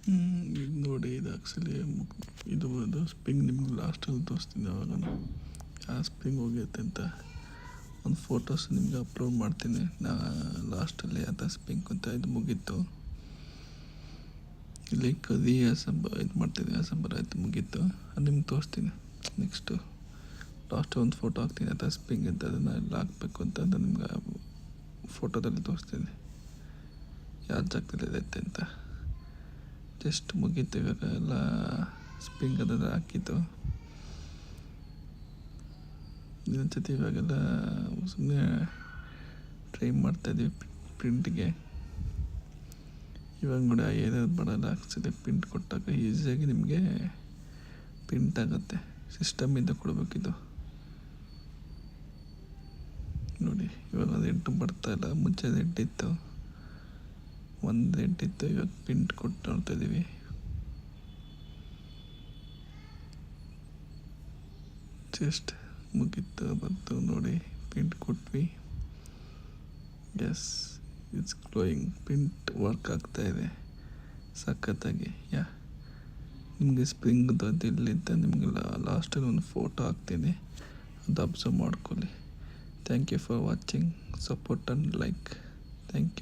ಇದು ನೋಡಿ, ಇದು ಆ್ಯಕ್ಚುಲಿ ಇದು ಸ್ಪ್ರಿಂಗ್ ನಿಮ್ಗೆ ಲಾಸ್ಟಲ್ಲಿ ತೋರಿಸ್ತೀನಿ. ಅವಾಗ ಯಾವ ಸ್ಪ್ರಿಂಗ್ ಹೋಗೈತೆ ಅಂತ ಒಂದು ಫೋಟೋಸ್ ನಿಮ್ಗೆ ಅಪ್ಲೋಡ್ ಮಾಡ್ತೀನಿ ಲಾಸ್ಟಲ್ಲಿ. ಯಾವ ಸ್ಪ್ರಿಂಗ್ ಅಂತ ಇದು ಮುಗೀತು. ಲೈಕ್ ಅದು ಇದು ಮಾಡ್ತೀನಿ, ಅಸೆಂಬರ್ ಆಯಿತು, ಮುಗೀತು. ಅದು ನಿಮ್ಗೆ ತೋರಿಸ್ತೀನಿ. ನೆಕ್ಸ್ಟು ಲಾಸ್ಟ್ ಒಂದು ಫೋಟೋ ಹಾಕ್ತೀನಿ, ಅಥವಾ ಸ್ಪ್ರಿಂಗ್ ಅಂತ ಅದನ್ನು ಎಲ್ಲ ಹಾಕಬೇಕು ಅಂತ ನಿಮ್ಗೆ ಫೋಟೋದಲ್ಲಿ ತೋರಿಸ್ತೀನಿ ಯಾವ ಜಾಗದಲ್ಲಿ ಇದೈತೆ ಅಂತ. ಜಸ್ಟ್ ಮುಗೀತು. ಇವಾಗ ಎಲ್ಲ ಸ್ಪ್ರಿಂಗ್ ಅದನ್ನು ಹಾಕಿತ್ತು. ಇನ್ನೊಂದ್ಸತಿ ಇವಾಗೆಲ್ಲ ಸುಮ್ಮನೆ ಟ್ರೈ ಮಾಡ್ತಾಯಿದ್ದೀವಿ ಪ್ರಿಂಟ್ಗೆ. ಇವಾಗ ನೋಡಿ ಏನಾದ್ರು ಬರೋಲ್ಲ. ಆ್ಯಕ್ಚುಲಿ ಪ್ರಿಂಟ್ ಕೊಟ್ಟಾಗ ಈಸಿಯಾಗಿ ನಿಮಗೆ ಪ್ರಿಂಟ್ ಆಗುತ್ತೆ. ಸಿಸ್ಟಮಿಂದ ಕೊಡಬೇಕಿದು. ನೋಡಿ ಇವಾಗ ಅದು 8 ಬರ್ತಾಯಿಲ್ಲ. ಮುಂಚೆ ಅದು 8 ಇತ್ತು, 1 8 ಇತ್ತು. ಇವಾಗ ಪ್ರಿಂಟ್ ಕೊಟ್ಟು ನೋಡ್ತಾ ಇದ್ದೀವಿ. ಜಸ್ಟ್ ಮುಗೀತು, ಬಂತು ನೋಡಿ, ಪ್ರಿಂಟ್ ಕೊಟ್ವಿ. Yes, it's glowing. Print work ಆಗ್ತಾಯಿದೆ ಸಖತ್ತಾಗಿ. ನಿಮಗೆ ಸ್ಪ್ರಿಂಗ್ದು ಅದು ಇಲ್ಲಿಂದ ನಿಮಗೆ ಲಾಸ್ಟಲ್ಲಿ ಒಂದು ಫೋಟೋ ಹಾಕ್ತೀನಿ, ಅದು ಅಬ್ಸರ್ವ್ ಮಾಡ್ಕೊಳ್ಳಿ. Thank you for watching. Support and like. Thank you.